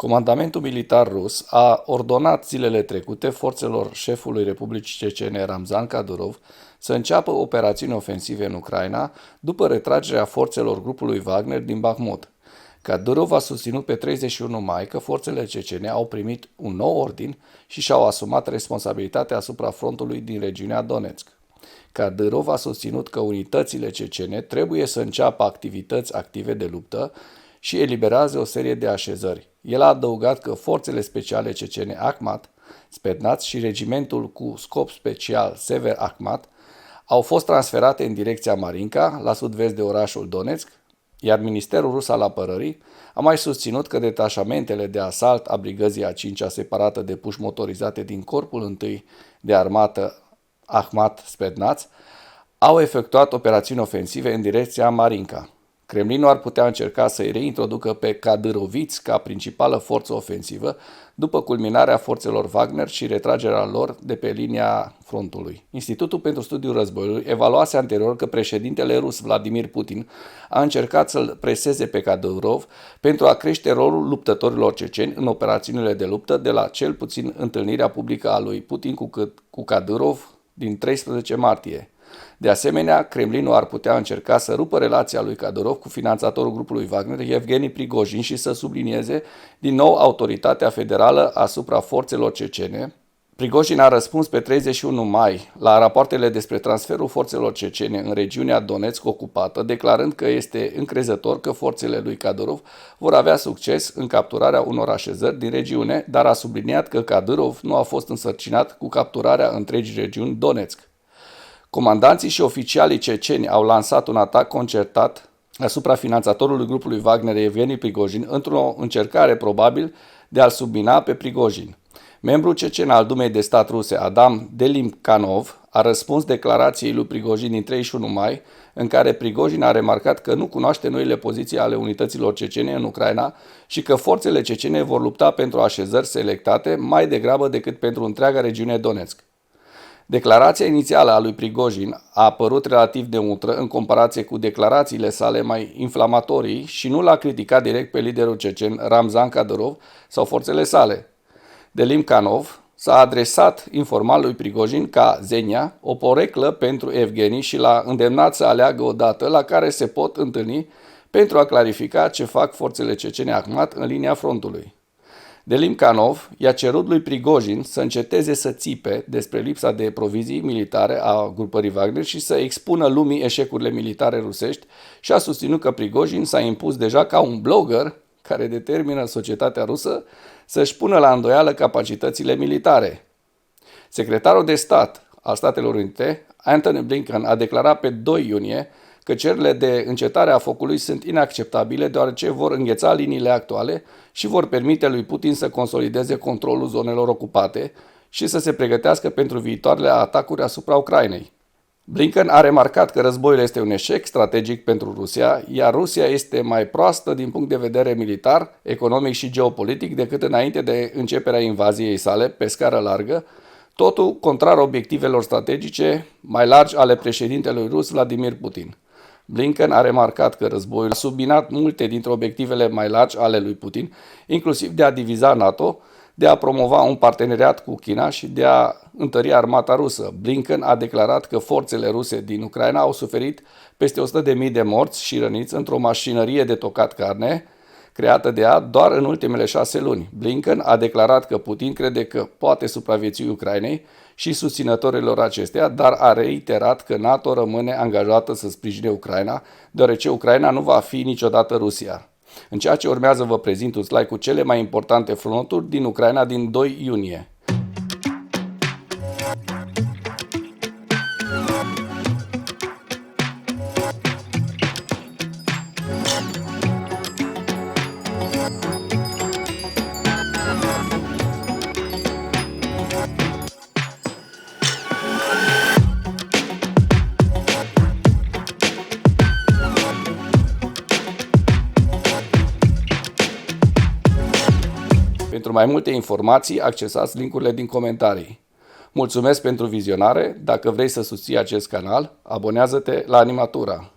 Comandamentul militar rus a ordonat zilele trecute forțelor șefului Republicii Cecene Ramzan Kadyrov să înceapă operațiuni ofensive în Ucraina după retragerea forțelor grupului Wagner din Bakhmut. Kadyrov a susținut pe 31 mai că forțele cecene au primit un nou ordin și și-au asumat responsabilitatea asupra frontului din regiunea Donetsk. Kadyrov a susținut că unitățile cecene trebuie să înceapă activități active de luptă și eliberează o serie de așezări. El a adăugat că forțele speciale cecene Akhmat, Spetsnaz și regimentul cu scop special Sever Akhmat au fost transferate în direcția Marinka, la sud-vest de orașul Donetsk, iar Ministerul Rus al Apărării a mai susținut că detașamentele de asalt a brigăzii a 5-a separată de puși motorizate din Corpul 1 de Armată Akhmat Spetsnaz au efectuat operațiuni ofensive în direcția Marinka. Kremlinul ar putea încerca să-i reintroducă pe kadyroviți ca principală forță ofensivă după culminarea forțelor Wagner și retragerea lor de pe linia frontului. Institutul pentru Studiul Războiului evaluase anterior că președintele rus Vladimir Putin a încercat să-l preseze pe Kadyrov pentru a crește rolul luptătorilor ceceni în operațiunile de luptă de la cel puțin întâlnirea publică a lui Putin cu Kadyrov din 13 martie. De asemenea, Kremlinul ar putea încerca să rupă relația lui Kadyrov cu finanțatorul grupului Wagner, Evgeni Prigozhin, și să sublinieze din nou autoritatea federală asupra forțelor cecene. Prigozhin a răspuns pe 31 mai la rapoartele despre transferul forțelor cecene în regiunea Donetsk ocupată, declarând că este încrezător că forțele lui Kadyrov vor avea succes în capturarea unor așezări din regiune, dar a subliniat că Kadyrov nu a fost însărcinat cu capturarea întregii regiuni Donetsk. Comandanții și oficialii ceceni au lansat un atac concertat asupra finanțatorului grupului Wagner, Evgeni Prigozhin, într-o încercare probabil de a-l submina pe Prigozhin. Membrul cecen al Dumei de stat ruse, Adam Delimkanov, a răspuns declarației lui Prigozhin din 31 mai, în care Prigozhin a remarcat că nu cunoaște noile poziții ale unităților cecene în Ucraina și că forțele cecene vor lupta pentru așezări selectate mai degrabă decât pentru întreaga regiune Donetsk. Declarația inițială a lui Prigozhin a apărut relativ neutră în comparație cu declarațiile sale mai inflamatorii și nu l-a criticat direct pe liderul cecen Ramzan Kadyrov sau forțele sale. Delimkanov s-a adresat informal lui Prigozhin ca Zenia, o poreclă pentru Evgeni, și l-a îndemnat să aleagă o dată la care se pot întâlni pentru a clarifica ce fac forțele cecene Akhmat în linia frontului. Delimkanov i-a cerut lui Prigozhin să înceteze să țipe despre lipsa de provizii militare a grupării Wagner și să expună lumii eșecurile militare rusești și a susținut că Prigozhin s-a impus deja ca un blogger care determină societatea rusă să-și pună la îndoială capacitățile militare. Secretarul de stat al Statelor Unite, Antony Blinken, a declarat pe 2 iunie că cererile de încetare a focului sunt inacceptabile deoarece vor îngheța liniile actuale și vor permite lui Putin să consolideze controlul zonelor ocupate și să se pregătească pentru viitoarele atacuri asupra Ucrainei. Blinken a remarcat că războiul este un eșec strategic pentru Rusia, iar Rusia este mai proastă din punct de vedere militar, economic și geopolitic decât înainte de începerea invaziei sale pe scară largă, totul contrar obiectivelor strategice mai largi ale președintelui rus Vladimir Putin. Blinken a remarcat că războiul a subminat multe dintre obiectivele mai largi ale lui Putin, inclusiv de a diviza NATO, de a promova un parteneriat cu China și de a întări armata rusă. Blinken a declarat că forțele ruse din Ucraina au suferit peste 100.000 de morți și răniți într-o mașinărie de tocat carne creată de ea doar în ultimele 6 luni. Blinken a declarat că Putin crede că poate supraviețui Ucrainei și susținătorilor acesteia, dar a reiterat că NATO rămâne angajată să sprijine Ucraina, deoarece Ucraina nu va fi niciodată Rusia. În ceea ce urmează vă prezint un slide cu cele mai importante fronturi din Ucraina din 2 iunie. Pentru mai multe informații, accesați linkurile din comentarii. Mulțumesc pentru vizionare, dacă vrei să susții acest canal, abonează-te la Animatura.